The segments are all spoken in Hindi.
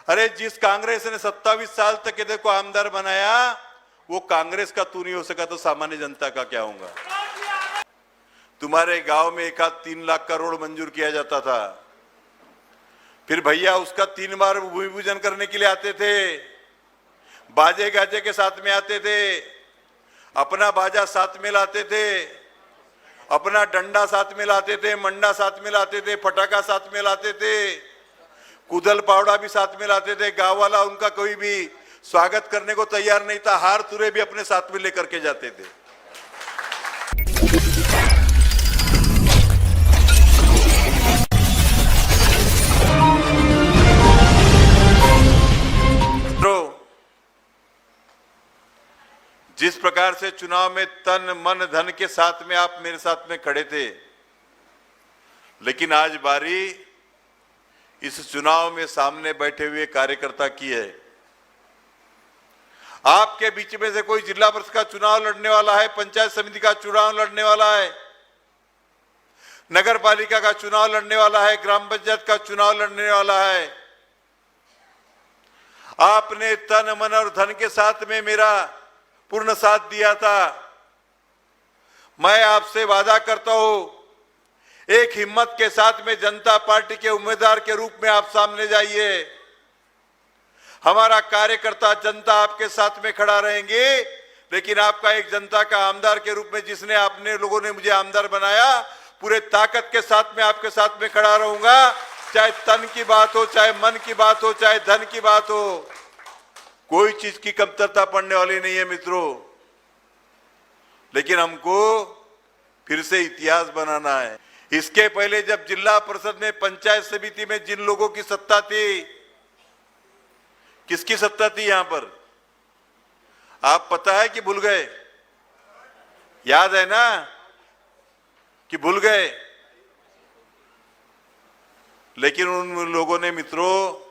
अरे जिस कांग्रेस ने 27 साल तक इधर को आमदार बनाया, वो कांग्रेस का तू नहीं हो सका तो सामान्य जनता का क्या होगा। तुम्हारे गांव में एक आध 3 लाख करोड़ मंजूर किया जाता था, फिर भैया उसका 3 बार भूमि पूजन करने के लिए आते थे, बाजे गाजे के साथ में आते थे, अपना बाजा साथ में लाते थे, अपना डंडा साथ में लाते थे, मंडा साथ में लाते थे, पटाखा साथ में लाते थे, कुदल पावड़ा भी साथ में लाते थे। गांव वाला उनका कोई भी स्वागत करने को तैयार नहीं था, हार तुरे भी अपने साथ में लेकर के जाते थे। जिस प्रकार से चुनाव में तन मन धन के साथ में आप मेरे साथ में खड़े थे, लेकिन आज बारी इस चुनाव में सामने बैठे हुए कार्यकर्ता की है। आपके बीच में से कोई जिला परिषद का चुनाव लड़ने वाला है, पंचायत समिति का चुनाव लड़ने वाला है, नगर पालिका का चुनाव लड़ने वाला है, ग्राम पंचायत का चुनाव लड़ने वाला है। आपने तन मन और धन के साथ में मेरा पूर्ण साथ दिया था। मैं आपसे वादा करता हूं, एक हिम्मत के साथ में जनता पार्टी के उम्मीदवार के रूप में आप सामने जाइए। हमारा कार्यकर्ता जनता आपके साथ में खड़ा रहेंगे, लेकिन आपका एक जनता का आमदार के रूप में जिसने आपने लोगों ने मुझे आमदार बनाया, पूरे ताकत के साथ में आपके साथ में खड़ा रहूंगा। चाहे तन की बात हो, चाहे मन की बात हो, चाहे धन की बात हो, कोई चीज की कमतरता पड़ने वाली नहीं है मित्रों। लेकिन हमको फिर से इतिहास बनाना है। इसके पहले जब जिला परिषद में, पंचायत समिति में जिन लोगों की सत्ता थी, किसकी सत्ता थी यहां पर, आप पता है कि भूल गए? याद है ना कि भूल गए? लेकिन उन लोगों ने मित्रों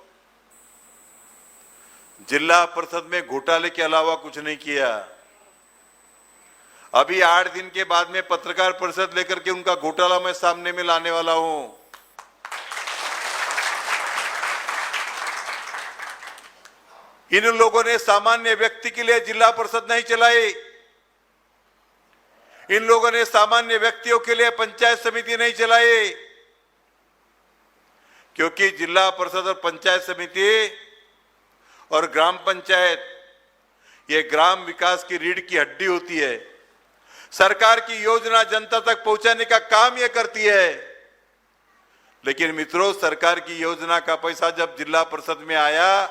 जिला परिषद में घोटाले के अलावा कुछ नहीं किया। अभी 8 दिन के बाद में पत्रकार परिषद लेकर के उनका घोटाला मैं सामने में लाने वाला हूं। इन लोगों ने सामान्य व्यक्ति के लिए जिला परिषद नहीं चलाई, इन लोगों ने सामान्य व्यक्तियों के लिए पंचायत समिति नहीं चलाई, क्योंकि जिला परिषद और पंचायत समिति और ग्राम पंचायत ये ग्राम विकास की रीढ़ की हड्डी होती है। सरकार की योजना जनता तक पहुंचाने का काम ये करती है। लेकिन मित्रों, सरकार की योजना का पैसा जब जिला परिषद में आया,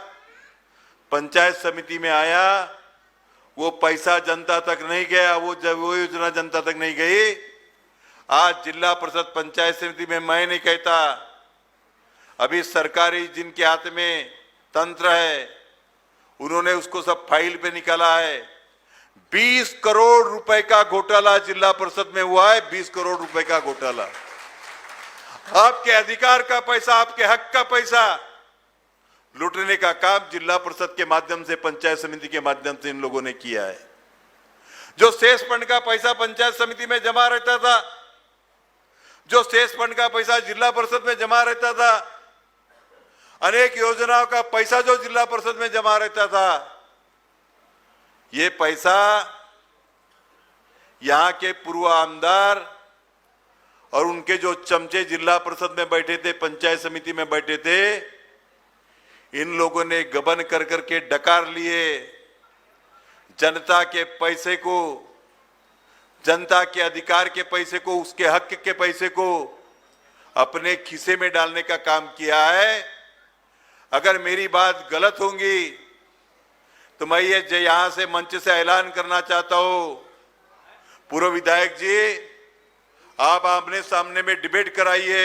पंचायत समिति में आया, वो पैसा जनता तक नहीं गया, वो योजना जनता तक नहीं गई। आज जिला परिषद पंचायत समिति में मैं नहीं कहता, अभी सरकारी जिनके हाथ में तंत्र है, उन्होंने उसको सब फाइल पे निकाला है। 20 करोड़ रुपए का घोटाला जिला परिषद में हुआ है। 20 करोड़ रुपए का घोटाला। आपके अधिकार का पैसा, आपके हक का पैसा लूटने का काम जिला परिषद के माध्यम से, पंचायत समिति के माध्यम से इन लोगों ने किया है। जो शेष फंड का पैसा पंचायत समिति में जमा रहता था, जो शेष फंड का पैसा जिला परिषद में जमा रहता था, अनेक योजनाओं का पैसा जो जिला परिषद में जमा रहता था, ये पैसा यहां के पूर्व आमदार और उनके जो चमचे जिला परिषद में बैठे थे, पंचायत समिति में बैठे थे, इन लोगों ने गबन कर करके डकार लिए। जनता के पैसे को, जनता के अधिकार के पैसे को, उसके हक के पैसे को अपने खीसे में डालने का काम किया है। अगर मेरी बात गलत होंगी तो मैं ये यहां से मंच से ऐलान करना चाहता हूं, पूर्व विधायक जी, आप आमने सामने में डिबेट कराइए।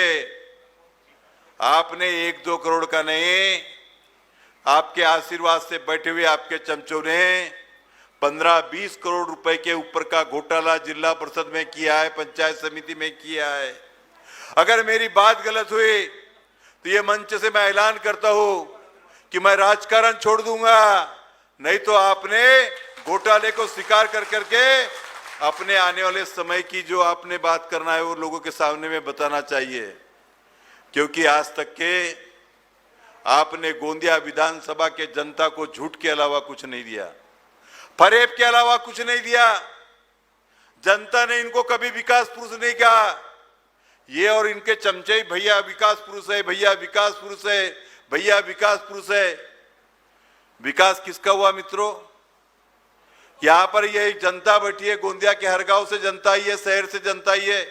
आपने 1-2 करोड़ का नहीं, आपके आशीर्वाद से बैठे हुए आपके चमचों ने 15-20 करोड़ रुपए के ऊपर का घोटाला जिला परिषद में किया है, पंचायत समिति में किया है। अगर मेरी बात गलत हुई तो ये मंच से मैं ऐलान करता हूं कि मैं राजकारण छोड़ दूंगा, नहीं तो आपने घोटाले को स्वीकार कर करके अपने आने वाले समय की जो आपने बात करना है वो लोगों के सामने में बताना चाहिए। क्योंकि आज तक के आपने गोंदिया विधानसभा के जनता को झूठ के अलावा कुछ नहीं दिया, फरेब के अलावा कुछ नहीं दिया। जनता ने इनको कभी विकास पुरुष नहीं कहा। ये और इनके चमचे भैया विकास पुरुष है, भैया विकास पुरुष है, भैया विकास पुरुष है। विकास किसका हुआ मित्रों? यहां पर ये जनता बैठी है, गोंदिया के हर गांव से जनता आई है, शहर से जनता आई है।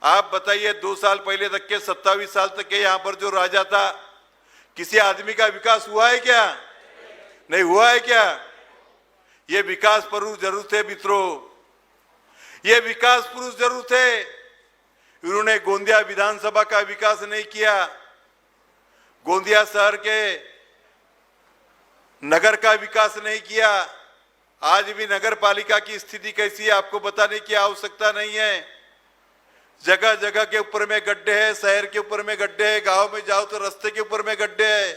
आप बताइए 2 साल पहले तक के 27 साल तक के यहां पर जो राजा था, किसी आदमी का विकास हुआ है क्या? नहीं हुआ है क्या? ये विकास पुरुष जरूर थे मित्रों, ये विकास पुरुष जरूर थे। इन्होंने गोंदिया विधानसभा का विकास नहीं किया, गोंदिया शहर के नगर का विकास नहीं किया। आज भी नगर पालिका की स्थिति कैसी है आपको बताने की आवश्यकता नहीं है। जगह जगह के ऊपर में गड्ढे हैं, शहर के ऊपर में गड्ढे हैं, गांव में जाओ तो रास्ते के ऊपर में गड्ढे हैं।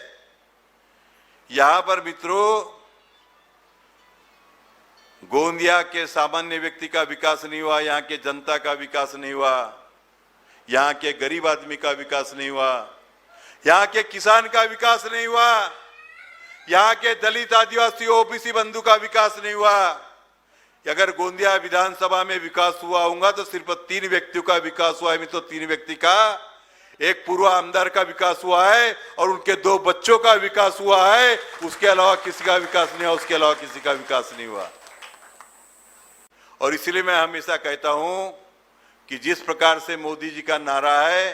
यहां पर मित्रों गोंदिया के सामान्य व्यक्ति का विकास नहीं हुआ, यहाँ के जनता का विकास नहीं हुआ, यहाँ के गरीब आदमी का विकास नहीं हुआ, यहाँ के किसान का विकास नहीं हुआ, यहाँ के दलित आदिवासी ओबीसी बंधु का विकास नहीं हुआ। अगर गोंदिया विधानसभा में विकास हुआ होगा तो सिर्फ 3 व्यक्तियों का विकास हुआ है मित्रों। 3 व्यक्ति का, एक पूर्व आमदार का विकास हुआ है और उनके 2 बच्चों का विकास हुआ है। उसके अलावा किसी का विकास नहीं हुआ, उसके अलावा किसी का विकास नहीं हुआ। और इसलिए मैं हमेशा कहता हूं कि जिस प्रकार से मोदी जी का नारा है,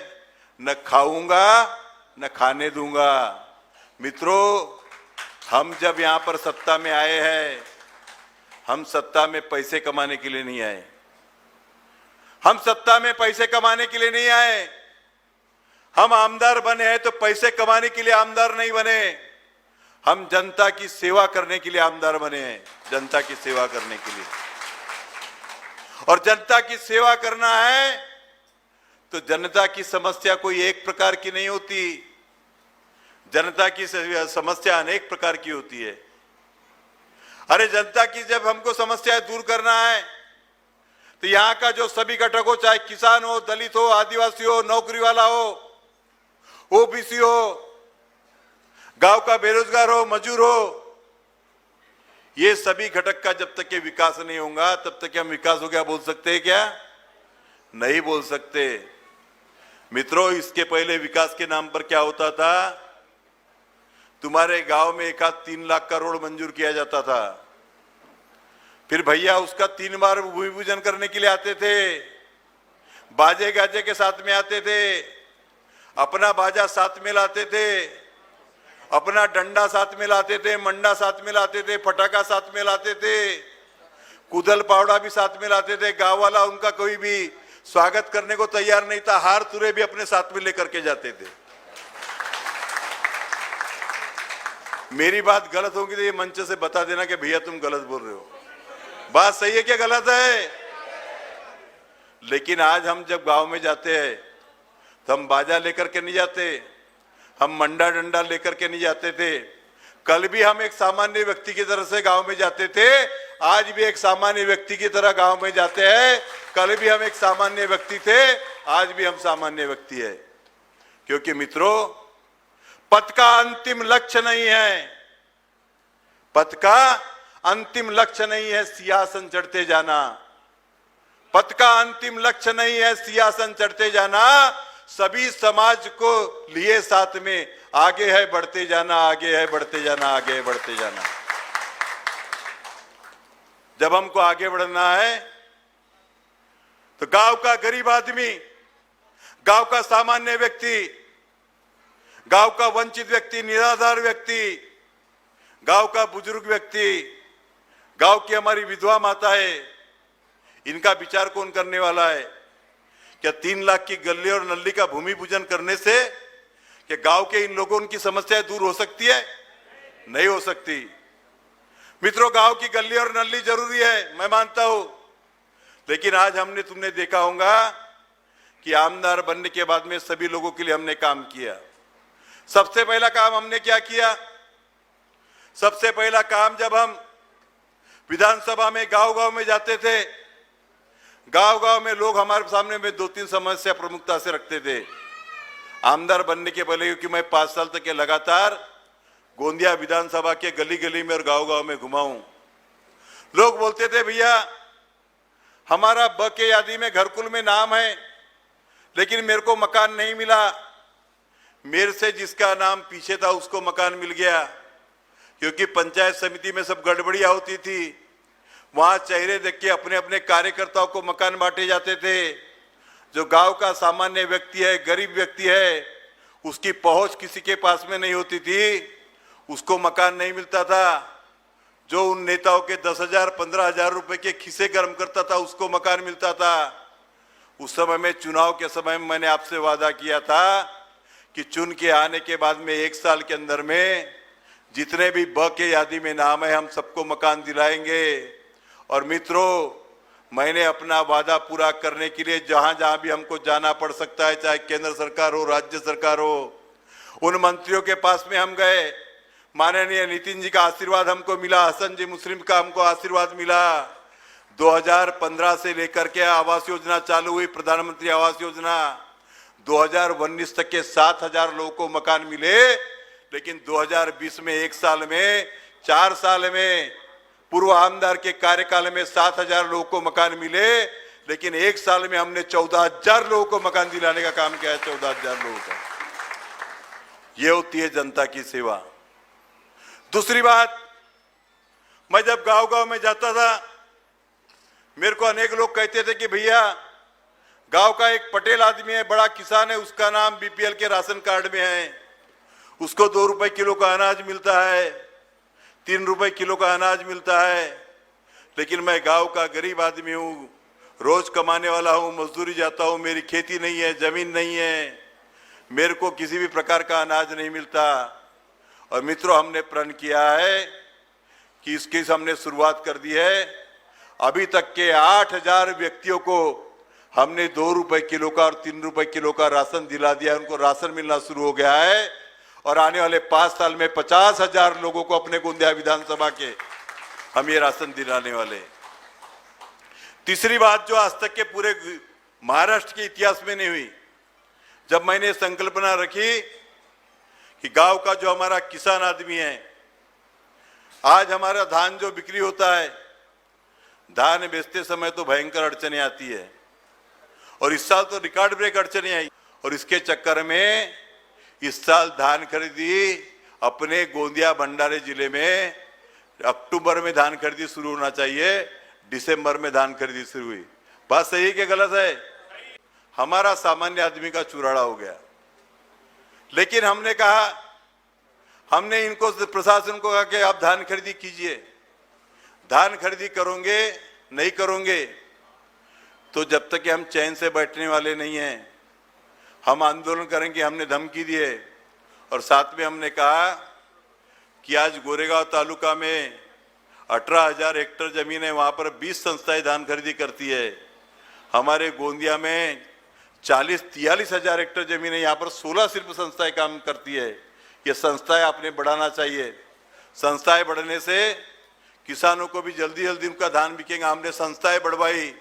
न खाऊंगा न खाने दूंगा। मित्रों, हम जब यहां पर सत्ता में आए हैं, हम सत्ता में पैसे कमाने के लिए नहीं आए। हम सत्ता में पैसे कमाने के लिए नहीं आए। हम आमदार बने हैं तो पैसे कमाने के लिए आमदार नहीं बने। हम जनता की सेवा करने के लिए आमदार बने हैं, जनता की सेवा करने के लिए। और जनता की सेवा करना है तो जनता की समस्या कोई एक प्रकार की नहीं होती, जनता की समस्या अनेक प्रकार की होती है। अरे जनता की जब हमको समस्याएं दूर करना है तो यहां का जो सभी घटक हो, चाहे किसान हो, दलित हो, आदिवासी हो, नौकरी वाला हो, ओबीसी हो, गांव का बेरोजगार हो, मजदूर हो, ये सभी घटक का जब तक के विकास नहीं होगा तब तक हम विकास हो गया बोल सकते हैं क्या? नहीं बोल सकते। मित्रों, इसके पहले विकास के नाम पर क्या होता था? तुम्हारे गांव में 1-3 लाख का रोड मंजूर किया जाता था, फिर भैया उसका 3 बार भूमि पूजन करने के लिए आते थे, बाजे गाजे के साथ में आते थे, अपना बाजा साथ में लाते थे, अपना डंडा साथ में लाते थे, मंडा साथ में लाते थे, पटाखा साथ में लाते थे, कुदल पावड़ा भी साथ में लाते थे। गांव वाला उनका कोई भी स्वागत करने को तैयार नहीं था, हार तुरे भी अपने साथ में लेकर के जाते थे। मेरी बात गलत होगी तो ये मंच से बता देना कि भैया तुम गलत बोल रहे हो। बात सही है क्या गलत है? लेकिन आज हम जब गांव में जाते हैं तो हम बाजा लेकर के नहीं जाते, हम मंडा डंडा लेकर के नहीं जाते थे। कल भी हम एक सामान्य व्यक्ति की तरह से गांव में जाते थे, आज भी एक सामान्य व्यक्ति की तरह गांव में जाते हैं। कल भी हम एक सामान्य व्यक्ति थे, आज भी हम सामान्य व्यक्ति है। क्योंकि मित्रों, पथ का अंतिम लक्ष्य नहीं है, पथ का अंतिम लक्ष्य नहीं है सिंहासन चढ़ते जाना। पथ का अंतिम लक्ष्य नहीं है सिंहासन चढ़ते जाना, सभी समाज को लिए साथ में आगे है बढ़ते जाना, आगे है बढ़ते जाना, आगे है बढ़ते जाना। जब हमको आगे बढ़ना है तो गांव का गरीब आदमी, गांव का सामान्य व्यक्ति, गांव का वंचित व्यक्ति, निराधार व्यक्ति, गांव का बुजुर्ग व्यक्ति, गांव की हमारी विधवा माताएं, इनका विचार कौन करने वाला है? क्या 3 लाख की गली और नल्ली का भूमि पूजन करने से क्या गांव के इन लोगों की समस्याएं दूर हो सकती है? नहीं हो सकती। मित्रों, गांव की गली और नल्ली जरूरी है, मैं मानता हूं, लेकिन आज तुमने देखा होगा कि आमदार बनने के बाद में सभी लोगों के लिए हमने काम किया। सबसे पहला काम हमने क्या किया? सबसे पहला काम, जब हम विधानसभा में गांव-गांव में जाते थे, गांव-गांव में लोग हमारे सामने में 2-3 समस्या प्रमुखता से रखते थे। आमदार बनने के पहले, क्योंकि मैं 5 साल तक के लगातार गोंदिया विधानसभा के गली गली में और गांव-गांव में घुमा हूं। लोग बोलते थे भैया हमारा ब के यादी में घरकुल में नाम है, लेकिन मेरे को मकान नहीं मिला। मेरे से जिसका नाम पीछे था उसको मकान मिल गया, क्योंकि पंचायत समिति में सब गड़बड़ियां होती थी। वहां चेहरे देख के अपने अपने कार्यकर्ताओं को मकान बांटे जाते थे। जो गांव का सामान्य व्यक्ति है, गरीब व्यक्ति है, उसकी पहुंच किसी के पास में नहीं होती थी, उसको मकान नहीं मिलता था। जो उन नेताओं के 10,000 15,000 रुपए के खिसे गर्म करता था उसको मकान मिलता था। उस समय में, चुनाव के समय में मैंने आपसे वादा किया था कि चुन के आने के बाद में 1 साल के अंदर में जितने भी ब के यादी में नाम है हम सबको मकान दिलाएंगे। और मित्रों, मैंने अपना वादा पूरा करने के लिए जहां जहां भी हमको जाना पड़ सकता है, चाहे केंद्र सरकार हो, राज्य सरकार हो, उन मंत्रियों के पास में हम गए। माननीय नितिन जी का आशीर्वाद हमको मिला, हसन जी मुस्लिम का हमको आशीर्वाद मिला। 2015 से लेकर के आवास योजना चालू हुई, प्रधानमंत्री आवास योजना। 2019 तक के 7,000 लोगों को मकान मिले, लेकिन 2020 में 1 साल में, 4 साल में, पूर्व आमदार के कार्यकाल में 7,000 लोगों को मकान मिले, लेकिन 1 साल में हमने 14,000 लोगों को मकान दिलाने का काम किया है। 14,000 लोगों का, ये होती है जनता की सेवा। दूसरी बात, मैं जब गांव-गांव में जाता था, मेरे को अनेक लोग कहते थे कि भैया गांव का एक पटेल आदमी है, बड़ा किसान है, उसका नाम बीपीएल के राशन कार्ड में है, उसको 2 रुपए किलो का अनाज मिलता है, 3 रुपए किलो का अनाज मिलता है। लेकिन मैं गांव का गरीब आदमी हूँ, रोज कमाने वाला हूँ, मजदूरी जाता हूँ, मेरी खेती नहीं है, जमीन नहीं है, मेरे को किसी भी प्रकार का अनाज नहीं मिलता। और मित्रों, हमने प्रण किया है कि इसकी हमने शुरुआत कर दी है। अभी तक के 8,000 व्यक्तियों को हमने 2 रुपए किलो का और 3 रुपए किलो का राशन दिला दिया, उनको राशन मिलना शुरू हो गया है। और आने वाले 5 साल में 50,000 लोगों को अपने गोंदिया विधानसभा के हम ये राशन दिलाने वाले। तीसरी बात जो आज तक के पूरे महाराष्ट्र के इतिहास में नहीं हुई, जब मैंने संकल्पना रखी कि गांव का जो हमारा किसान आदमी है, आज हमारा धान जो बिक्री होता है, धान बेचते समय तो भयंकर अड़चने आती है, और इस साल तो रिकॉर्ड ब्रेक अड़चने आई। और इसके चक्कर में इस साल धान खरीदी अपने गोंदिया भंडारे जिले में अक्टूबर में धान खरीदी शुरू होना चाहिए, दिसंबर में धान खरीदी शुरू हुई। बात सही है कि गलत है? हमारा सामान्य आदमी का चुराड़ा हो गया। लेकिन हमने कहा, हमने इनको प्रशासन को कहा कि आप धान खरीदी कीजिए। धान खरीदी करोगे, नहीं करोगे तो जब तक कि हम चैन से बैठने वाले नहीं हैं, हम आंदोलन करेंगे। हमने धमकी दी है। और साथ में हमने कहा कि आज गोरेगांव तालुका में 18,000 हेक्टेयर जमीन है, वहां पर 20 संस्थाएं धान खरीदी करती है। हमारे गोंदिया में 40-43,000 हेक्टेयर जमीन है, यहाँ पर 16 सिर्फ संस्थाएं काम करती है। ये संस्थाएं आपने बढ़ाना चाहिए। संस्थाएं बढ़ने से किसानों को भी जल्दी जल्दी उनका धान बिकेगा। हमने संस्थाएं बढ़वाई।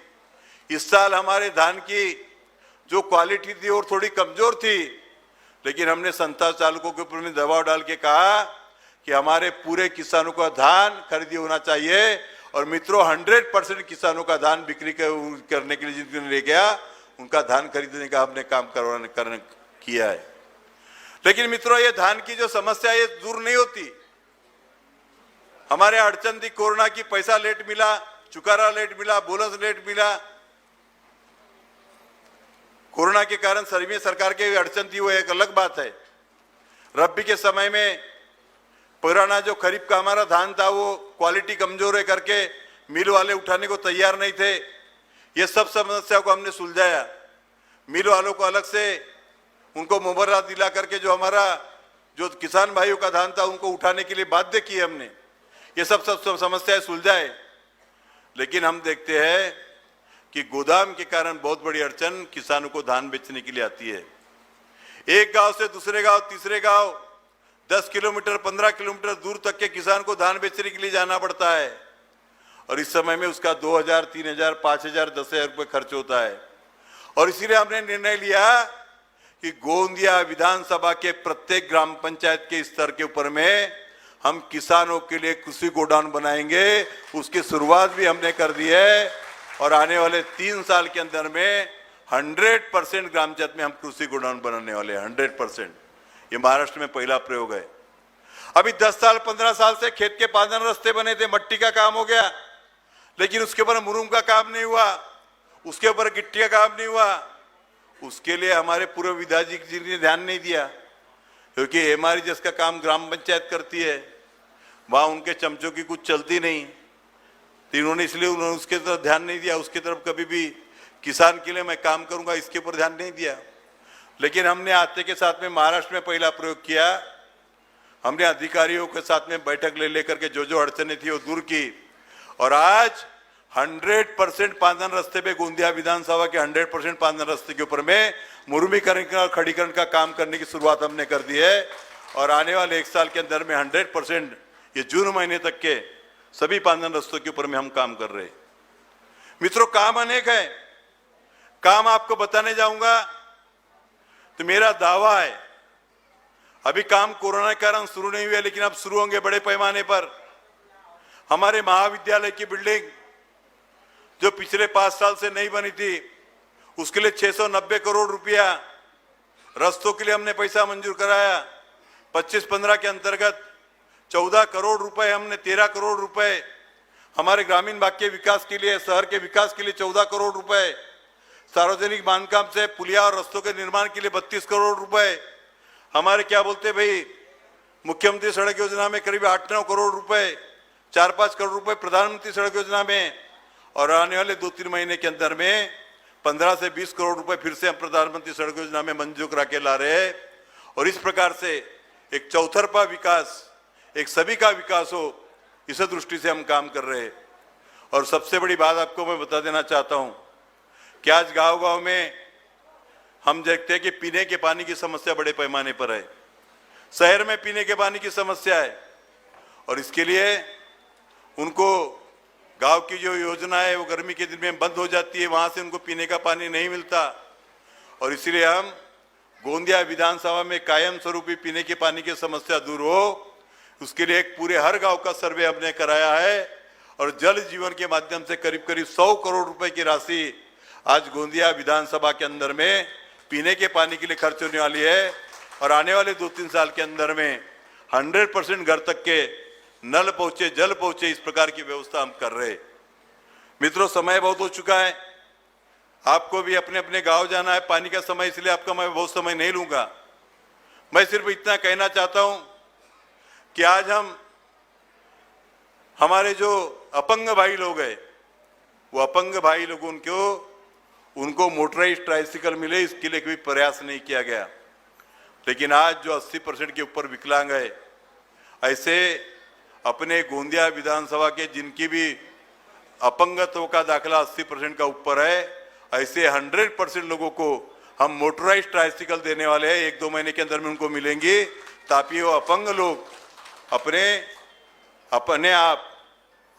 इस साल हमारे धान की जो क्वालिटी थी और थोड़ी कमजोर थी, लेकिन हमने संस्था चालकों के ऊपर में दबाव डाल के कहा कि हमारे पूरे किसानों का धान खरीदी होना चाहिए। और मित्रों, 100% किसानों का धान बिक्री करने के लिए जिनको ले गया, उनका धान खरीदने का हमने काम किया है। लेकिन मित्रों, ये धान की जो समस्या ये दूर नहीं होती। हमारे अड़चन थी कोरोना की, पैसा लेट मिला, चुकारा लेट मिला, बोनस लेट मिला। कोरोना के कारण सभी सरकार के अड़चन थी, वो एक अलग बात है। रबी के समय में पुराना जो खरीफ का हमारा धान था, वो क्वालिटी कमजोर है करके मिल वाले उठाने को तैयार नहीं थे। ये सब समस्या को हमने सुलझाया। मिल वालों को अलग से उनको मुबर्रा दिला करके जो हमारा जो किसान भाइयों का धान था उनको उठाने के लिए बाध्य किए हमने। ये सब समस्याएं सुलझाए। लेकिन हम देखते हैं कि गोदाम के कारण बहुत बड़ी अड़चन किसानों को धान बेचने के लिए आती है। एक गांव से दूसरे गांव, तीसरे गांव 10 किलोमीटर 15 किलोमीटर दूर तक के किसान को धान बेचने के लिए जाना पड़ता है। और इस समय में उसका 2,000, 3,000, 5,000, 10,000 रुपये खर्च होता है। और इसीलिए हमने निर्णय लिया कि गोंदिया विधानसभा के प्रत्येक ग्राम पंचायत के स्तर के ऊपर में हम किसानों के लिए कृषि गोडाउन बनाएंगे। उसकी शुरुआत भी हमने कर दी है और आने वाले 3 साल के अंदर में 100% ग्राम पंचायत में हम कृषि गोडाउन बनाने वाले हैं। 100%। ये महाराष्ट्र में पहला प्रयोग है। अभी 10 साल 15 साल से खेत के पादन रास्ते बने थे, मट्टी का काम हो गया, लेकिन उसके ऊपर मुरुम का काम नहीं हुआ, उसके ऊपर गिट्टी का काम नहीं हुआ। उसके लिए हमारे पूर्व विधायक जी ने ध्यान नहीं दिया, क्योंकि एमआरजीएस का काम ग्राम पंचायत करती है, वहां उनके चमचों की कुछ चलती नहीं, तो इन्होंने इसलिए उन्होंने उसके तरफ ध्यान नहीं दिया। उसके तरफ कभी भी किसान के लिए मैं काम करूंगा इसके ऊपर ध्यान नहीं दिया। लेकिन हमने आते के साथ में महाराष्ट्र में पहला प्रयोग किया। हमने अधिकारियों के साथ में बैठक ले लेकर के जो अड़चने थी वो दूर की और आज 100% पादन रास्ते पे गोंदिया विधानसभा के 100% पादन रास्ते के ऊपर में मुर्मीकरण का खड़ीकरण का काम करने की शुरुआत हमने कर दी है और आने वाले 1 साल के अंदर में 100% ये जून महीने तक के सभी पादन रास्तों के ऊपर में हम काम कर रहे हैं। मित्रों, काम अनेक है, काम आपको बताने जाऊंगा तो मेरा दावा है, अभी काम कोरोना के कारण शुरू नहीं हुए, लेकिन अब शुरू होंगे बड़े पैमाने पर। हमारे महाविद्यालय की बिल्डिंग जो पिछले 5 साल से नहीं बनी थी, उसके लिए 690 करोड़ रुपया, रस्तों के लिए हमने पैसा मंजूर कराया। 25-15 के अंतर्गत 14 करोड़ रुपए, हमने 13 करोड़ रुपए, हमारे ग्रामीण भाग के विकास के लिए, शहर के विकास के लिए 14 करोड़ रुपए, सार्वजनिक बांधकाम से पुलिया और रस्तों के निर्माण के लिए 32 करोड़ रुपए, हमारे क्या बोलते भाई मुख्यमंत्री सड़क योजना में करीब 8-9 करोड़ रुपए, 4-5 करोड़ रुपए प्रधानमंत्री सड़क योजना में, और आने वाले 2-3 महीने के अंदर में 15 से 20 करोड़ रुपए फिर से हम प्रधानमंत्री सड़क योजना में मंजूर करा के ला रहे हैं। और इस प्रकार से एक चौतरफा विकास, एक सभी का विकास हो, इस दृष्टि से हम काम कर रहे हैं। और सबसे बड़ी बात आपको मैं बता देना चाहता हूं कि आज गांव-गांव में हम देखते हैं कि पीने के पानी की समस्या बड़े पैमाने पर है। शहर में पीने के पानी की समस्या है और इसके लिए उनको गांव की जो योजना है वो गर्मी के दिन में बंद हो जाती है, वहां से उनको पीने का पानी नहीं मिलता। और इसलिए हम गोंदिया विधानसभा में कायम स्वरूपी पीने के पानी की समस्या दूर हो, उसके लिए एक पूरे हर गांव का सर्वे हमने कराया है और जल जीवन के माध्यम से करीब करीब 100 करोड़ रुपए की राशि आज गोंदिया विधानसभा के अंदर में पीने के पानी के लिए खर्च होने वाली है। और आने वाले 2-3 साल के अंदर में 100% घर तक के नल पहुंचे, जल पहुंचे, इस प्रकार की व्यवस्था हम कर रहे। मित्रों, समय बहुत हो चुका है, आपको भी अपने अपने गांव जाना है, पानी का समय, इसलिए आपका मैं बहुत समय नहीं लूंगा। मैं सिर्फ इतना कहना चाहता हूं कि आज हम हमारे जो अपंग भाई लोग हैं, वो अपंग भाई लोगों उनको मोटराइज्ड ट्राइसिकल मिले, इसके लिए कोई प्रयास नहीं किया गया। लेकिन आज जो 80% के ऊपर विकलांग है, ऐसे अपने गोंदिया विधानसभा के जिनकी भी अपंगत्व का दाखला 80% का ऊपर है, ऐसे 100% लोगों को हम मोटराइज्ड ट्राइसिकल देने वाले हैं। 1-2 महीने के अंदर में उनको मिलेंगी, ताकि वो अपंग लोग अपने आप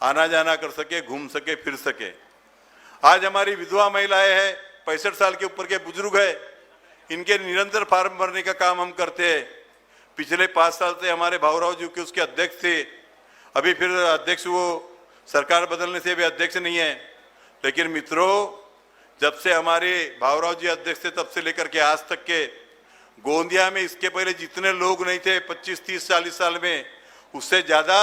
आना जाना कर सके, घूम सके, फिर सके। आज हमारी विधवा महिलाएं हैं, 65 साल के ऊपर के बुजुर्ग है, इनके निरंतर फार्म भरने का काम हम करते हैं। पिछले 5 साल से हमारे भावराव जी के उसके अध्यक्ष थे, अभी फिर अध्यक्ष वो सरकार बदलने से भी अध्यक्ष नहीं है। लेकिन मित्रों, जब से हमारे भावराव जी अध्यक्ष थे तब से लेकर के आज तक के गोंदिया में इसके पहले जितने लोग नहीं थे 25-30-40 साल में, उससे ज्यादा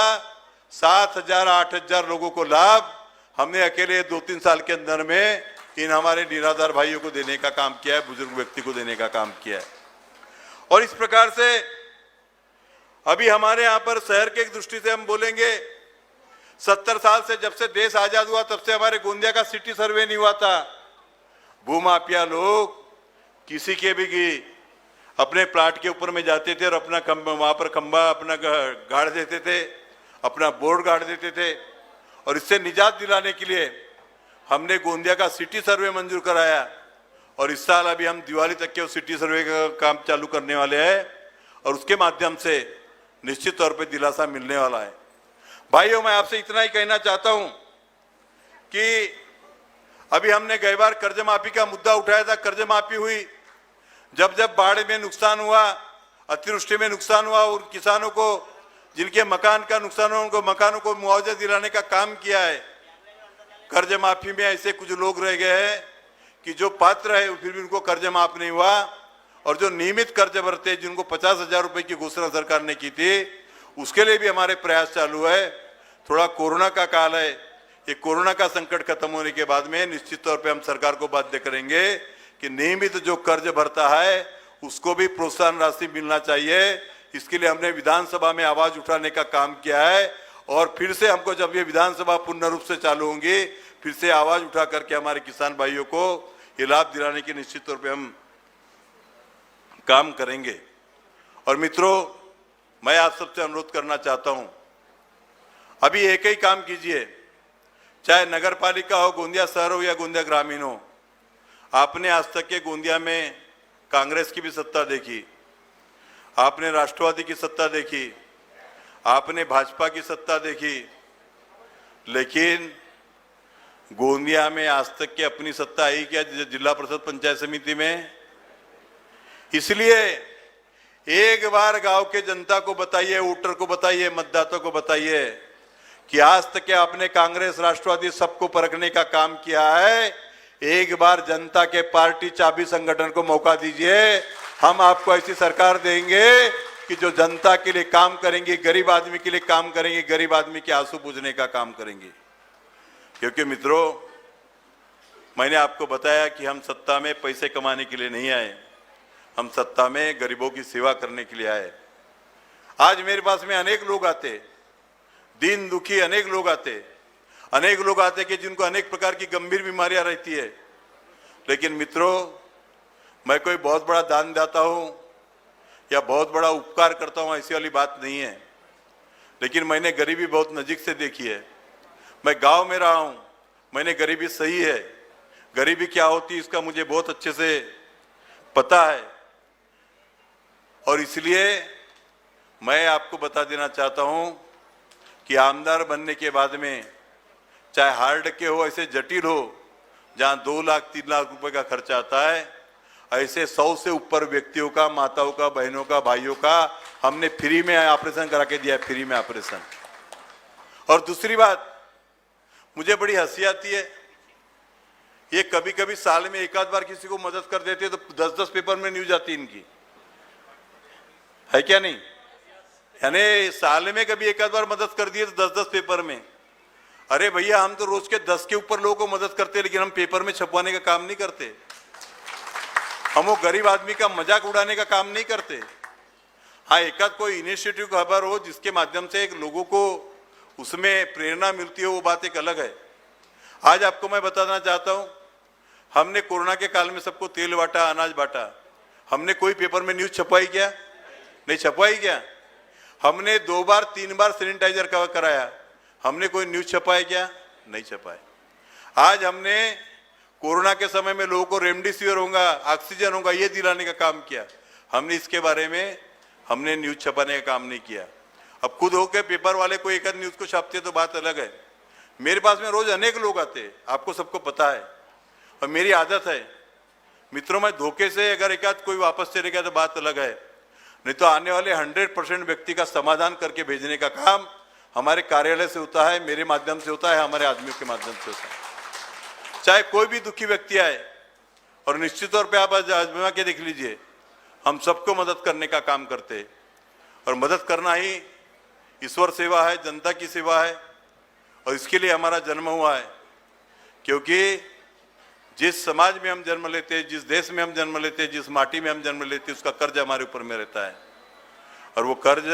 7,000-8,000 लोगों को लाभ हमने अकेले 2-3 साल के अंदर में इन हमारे निराधार भाइयों को देने का काम किया है, बुजुर्ग व्यक्ति को देने का काम किया है। और इस प्रकार से अभी हमारे यहाँ पर शहर के दृष्टि से हम बोलेंगे, 70 साल से जब से देश आजाद हुआ तब से हमारे गोंदिया का सिटी सर्वे नहीं हुआ था। भूमाफिया लोग किसी के भी अपने प्लाट के ऊपर में जाते थे और अपना वहां पर खंबा अपना गाड़ देते थे, अपना बोर्ड गाड़ देते थे। और इससे निजात दिलाने के लिए हमने गोंदिया का सिटी सर्वे मंजूर कराया और इस साल अभी हम दिवाली तक के सिटी सर्वे का काम चालू करने वाले हैं और उसके माध्यम से निश्चित तौर पे दिलासा मिलने वाला है। भाइयों, मैं आपसे इतना ही कहना चाहता हूं कि अभी हमने गई बार कर्ज माफी का मुद्दा उठाया था, कर्ज माफी हुई, जब जब बाढ़ में नुकसान हुआ, अतिवृष्टि में नुकसान हुआ, उन किसानों को जिनके मकान का नुकसान हुआ उनको मकानों को मुआवजा दिलाने का काम किया है। कर्ज माफी में ऐसे कुछ लोग रह गए हैं कि जो पात्र है फिर भी उनको कर्ज माफ नहीं हुआ, और जो नियमित कर्ज भरते जिनको 50,000 रुपए की घोषणा सरकार ने की थी, उसके लिए भी हमारे प्रयास चालू है। थोड़ा कोरोना का काल है, ये कोरोना का संकट खत्म होने के बाद में निश्चित तौर पे हम सरकार को बाध्य करेंगे कि नियमित जो कर्ज भरता है उसको भी प्रोत्साहन राशि मिलना चाहिए। इसके लिए हमने विधानसभा में आवाज उठाने का काम किया है, और फिर से हमको जब ये विधानसभा पूर्ण रूप से चालू होंगी फिर से आवाज उठा करके हमारे किसान भाइयों को ये लाभ दिलाने की निश्चित तौर पे हम काम करेंगे। और मित्रों, मैं आप सबसे अनुरोध करना चाहता हूं, अभी एक ही काम कीजिए, चाहे नगर पालिका हो, गोंदिया शहर हो या गोंदिया ग्रामीण हो। आपने आज तक के गोंदिया में कांग्रेस की भी सत्ता देखी, आपने राष्ट्रवादी की सत्ता देखी, आपने भाजपा की सत्ता देखी, लेकिन गोंदिया में आज तक के अपनी सत्ता आई क्या जिला परिषद पंचायत समिति में? इसलिए एक बार गांव के जनता को बताइए, वोटर को बताइए, मतदाता को बताइए कि आज तक के आपने कांग्रेस राष्ट्रवादी सबको परखने का काम किया है। एक बार जनता के पार्टी चाबी संगठन को मौका दीजिए, हम आपको ऐसी सरकार देंगे कि जो जनता के लिए काम करेंगे, गरीब आदमी के लिए काम करेंगे, गरीब आदमी के आंसू बुझने का काम करेंगे। क्योंकि मित्रों, मैंने आपको बताया कि हम सत्ता में पैसे कमाने के लिए नहीं आए, हम सत्ता में गरीबों की सेवा करने के लिए आए। आज मेरे पास में अनेक लोग आते, दीन दुखी अनेक लोग आते कि जिनको अनेक प्रकार की गंभीर बीमारियां रहती है। लेकिन मित्रों, मैं कोई बहुत बड़ा दानदाता हूं या बहुत बड़ा उपकार करता हूं, ऐसी वाली बात नहीं है। लेकिन मैंने गरीबी बहुत नजीक से देखी है। मैं गांव में रहा हूं, मैंने गरीबी सही है, गरीबी क्या होती है इसका मुझे बहुत अच्छे से पता है। और इसलिए मैं आपको बता देना चाहता हूं कि आमदार बनने के बाद में चाहे हार्ड के हो, ऐसे जटिल हो जहां 2 लाख 3 लाख रुपए का खर्चा आता है, ऐसे 100 से ऊपर व्यक्तियों का, माताओं का, बहनों का, भाइयों का हमने फ्री में ऑपरेशन करा के दिया, फ्री में ऑपरेशन। और दूसरी बात, मुझे बड़ी हंसी आती है, ये कभी कभी साल में एक आध बार किसी को मदद कर देते तो 10-10 पेपर में न्यूज आती इनकी, है क्या नहीं? यानी साल में कभी एक आध बार मदद कर दिए तो 10-10 पेपर में। अरे भैया, हम तो रोज के 10 के ऊपर लोगों को मदद करते हैं, लेकिन हम पेपर में छपवाने का काम नहीं करते। हम वो गरीब आदमी का मजाक उड़ाने का काम नहीं करते। हाँ, एक आध कोई इनिशिएटिव खबर हो जिसके माध्यम से एक लोगों को उसमें प्रेरणा मिलती है, वो बात एक अलग है। आज आपको मैं बताना चाहता हूं, हमने कोरोना के काल में सबको तेल बांटा, अनाज बांटा, हमने कोई पेपर में न्यूज छपवाई क्या? नहीं छपवाई क्या? हमने 2 बार 3 बार सैनिटाइजर का कराया, हमने कोई न्यूज छपाया क्या? नहीं छपाए। आज हमने कोरोना के समय में लोगों को रेमडेसिविर होगा, ऑक्सीजन होगा, ये दिलाने का काम किया, हमने इसके बारे में हमने न्यूज छपाने का काम नहीं किया। अब खुद होकर पेपर वाले को एक आध न्यूज को छापते तो बात अलग है। मेरे पास में रोज अनेक लोग आते, आपको सबको पता है, और मेरी आदत है मित्रों, मैं धोखे से अगर एक आध कोई वापस चले गया तो बात अलग है, नहीं तो आने वाले 100% व्यक्ति का समाधान करके भेजने का काम हमारे कार्यालय से होता है, मेरे माध्यम से होता है, हमारे आदमियों के माध्यम से होता है। चाहे कोई भी दुखी व्यक्ति आए, और निश्चित तौर पे आप आजमा के देख लीजिए, हम सबको मदद करने का काम करते हैं। और मदद करना ही ईश्वर सेवा है, जनता की सेवा है, और इसके लिए हमारा जन्म हुआ है। क्योंकि जिस समाज में हम जन्म लेते हैं, जिस देश में हम जन्म लेते हैं, जिस माटी में हम जन्म लेते हैं, उसका कर्ज हमारे ऊपर में रहता है। और वो कर्ज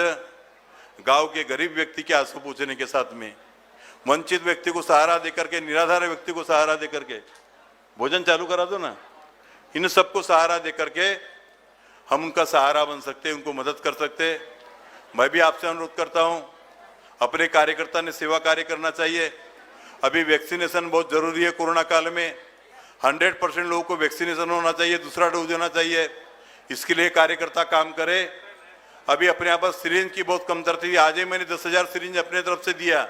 गांव के गरीब व्यक्ति के आंसू पूछने के साथ में, वंचित व्यक्ति को सहारा देकर के, निराधार व्यक्ति को सहारा देकर के, भोजन चालू करा दो ना, इन सबको सहारा देकर के हम उनका सहारा बन सकते हैं, उनको मदद कर सकते हैं। मैं भी आपसे अनुरोध करता हूं, अपने कार्यकर्ता ने सेवा कार्य करना चाहिए। अभी वैक्सीनेशन बहुत जरूरी है। कोरोना काल में 100% लोगों को वैक्सीनेशन होना चाहिए, दूसरा डोज देना चाहिए। इसके लिए कार्यकर्ता काम करे। अभी अपने यहाँ पर सिरिंज की बहुत कमतर थी, आज ही मैंने 10,000 सिरिंज अपने तरफ से दिया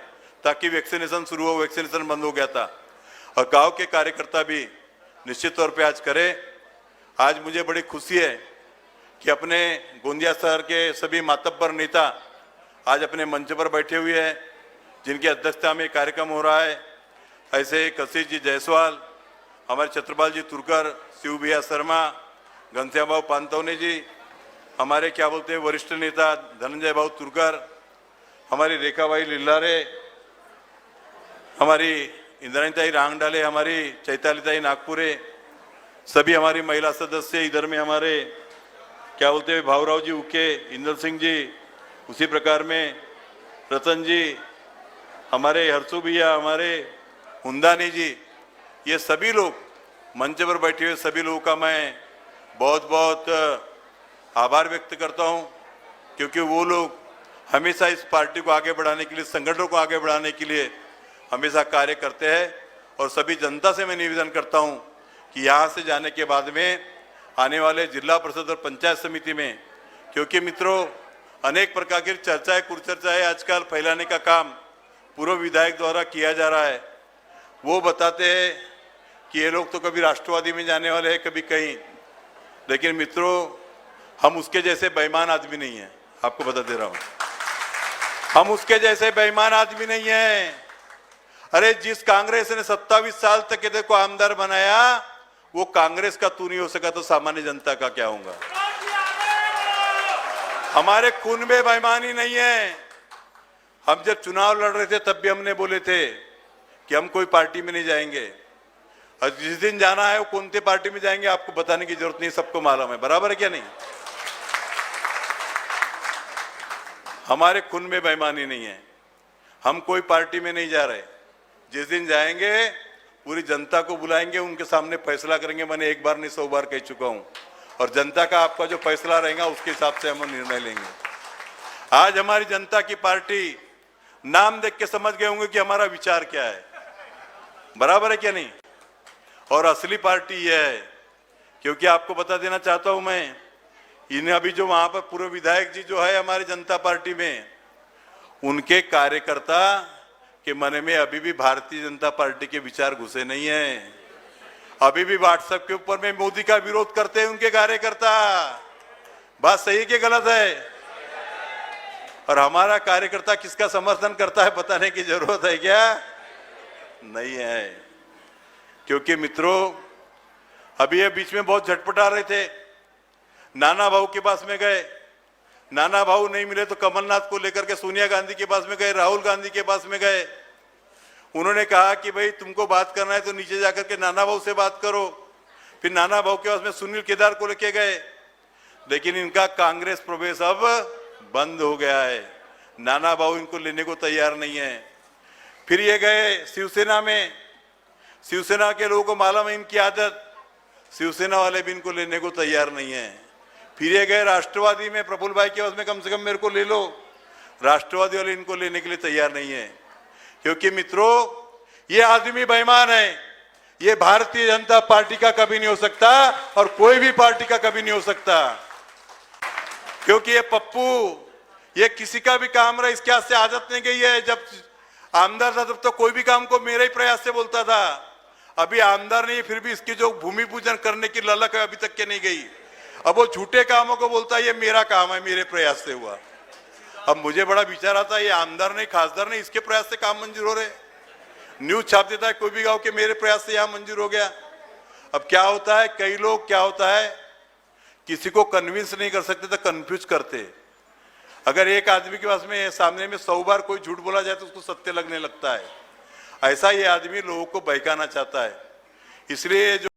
ताकि वैक्सीनेशन शुरू हो। वैक्सीनेशन बंद हो गया था, और गांव के कार्यकर्ता भी निश्चित तौर पे आज करे। आज मुझे बड़ी खुशी है कि अपने गोंदिया शहर के सभी मातब्बर नेता आज अपने मंच पर बैठे हुए हैं, जिनकी अध्यक्षता में कार्यक्रम हो रहा है। ऐसे कशिश जी जायसवाल, हमारे छत्रपाल जी तुरकर, शिव भैया शर्मा, घनश्याम भाऊ पानतौने जी, हमारे क्या बोलते हैं वरिष्ठ नेता धनंजय भाऊ तुरकर, हमारी रेखाबाई लिल्लारे, हमारी इंद्राणीताई रांगडाले, हमारी चैतालीताई नागपुरे, सभी हमारी महिला सदस्य, इधर में हमारे क्या बोलते हैं भावराव जी उके, इंदर सिंह जी, उसी प्रकार में रतन जी, हमारे हरसू भैया, हमारे हुंदानी जी, ये सभी लोग मंच पर बैठे हुए सभी लोगों का मैं बहुत बहुत आभार व्यक्त करता हूं, क्योंकि वो लोग हमेशा इस पार्टी को आगे बढ़ाने के लिए, संगठनों को आगे बढ़ाने के लिए हमेशा कार्य करते हैं। और सभी जनता से मैं निवेदन करता हूं कि यहाँ से जाने के बाद में आने वाले जिला परिषद और पंचायत समिति में, क्योंकि मित्रों अनेक प्रकार की चर्चाएं कुचर्चाएं आजकल फैलाने का काम पूर्व विधायक द्वारा किया जा रहा है। वो बताते हैं कि ये लोग तो कभी राष्ट्रवादी में जाने वाले हैं, कभी कहीं, लेकिन मित्रों हम उसके जैसे बेईमान आदमी नहीं है। आपको बता दे रहा हूं, हम उसके जैसे बेईमान आदमी नहीं है। अरे जिस कांग्रेस ने 27 साल तक ये देखो आमदार बनाया, वो कांग्रेस का तू नहीं हो सका तो सामान्य जनता का क्या होगा। हमारे खून में बेईमानी नहीं है। हम जब चुनाव लड़ रहे थे तब भी हमने बोले थे कि हम कोई पार्टी में नहीं जाएंगे, और जिस दिन जाना है वो कौन सी पार्टी में जाएंगे आपको बताने की जरूरत नहीं, सबको मालूम है। बराबर है क्या नहीं? हमारे खून में बेईमानी नहीं है। हम कोई पार्टी में नहीं जा रहे। जिस दिन जाएंगे पूरी जनता को बुलाएंगे, उनके सामने फैसला करेंगे। मैंने एक बार नहीं 100 बार कह चुका हूं, और जनता का आपका जो फैसला रहेगा उसके हिसाब से हम निर्णय लेंगे। आज हमारी जनता की पार्टी नाम देख के समझ गए होंगे कि हमारा विचार क्या है। बराबर है क्या नहीं? और असली पार्टी यह है, क्योंकि आपको बता देना चाहता हूं मैं, इन्हें अभी जो वहां पर पूर्व विधायक जी जो है हमारी जनता पार्टी में, उनके कार्यकर्ता के मन में अभी भी भारतीय जनता पार्टी के विचार घुसे नहीं है। अभी भी व्हाट्सएप के ऊपर में मोदी का विरोध करते हैं उनके कार्यकर्ता। बात सही है कि गलत है? और हमारा कार्यकर्ता किसका समर्थन करता है बताने की जरूरत है क्या? नहीं है। क्योंकि मित्रों अभी ये बीच में बहुत झटपटा रहे थे, नाना भाऊ के पास में गए, नाना भाऊ नहीं मिले तो कमलनाथ को लेकर के सोनिया गांधी के पास में गए, राहुल गांधी के पास में गए। उन्होंने कहा कि भाई तुमको बात करना है तो नीचे जाकर के नाना भाऊ से बात करो। फिर नाना भाऊ के पास में सुनील केदार को लेके गए, लेकिन इनका कांग्रेस प्रवेश अब बंद हो गया है। नाना भाऊ इनको लेने को तैयार नहीं है। फिर ये गए शिवसेना में, शिवसेना के लोगों को मालूम है इनकी आदत, शिवसेना वाले भी इनको लेने को तैयार नहीं है। फिर ये गए राष्ट्रवादी में, प्रफुल्ल भाई के पास में कम से कम मेरे को ले लो, राष्ट्रवादी वाले इनको लेने के लिए तैयार नहीं है। क्योंकि मित्रों ये आदमी बेईमान है। ये भारतीय जनता पार्टी का कभी नहीं हो सकता, और कोई भी पार्टी का कभी नहीं हो सकता। क्योंकि ये पप्पू ये किसी का भी काम रहा, इसके हाथ से आदत नहीं गई है। जब आमदार था तब तो कोई भी काम को मेरे ही प्रयास से बोलता था। अभी आमदार नहीं, फिर भी इसकी जो भूमि पूजन करने की ललक है अभी तक के नहीं गई। अब वो झूठे कामों को बोलता है ये मेरा काम है, मेरे प्रयास से हुआ। अब मुझे बड़ा विचार आता है, ये आमदार नहीं खासदार नहीं, इसके प्रयास से काम मंजूर हो रहे। न्यूज छाप देता है कोई भी गांव के मेरे प्रयास से यहाँ मंजूर हो गया। अब क्या होता है, कई लोग क्या होता है किसी को कन्विंस नहीं कर सकते तो कंफ्यूज करते। अगर एक आदमी के पास में सामने में 100 बार कोई झूठ बोला जाए तो उसको सत्य लगने लगता है। ऐसा ये आदमी लोगों को बहकाना चाहता है। इसलिए जो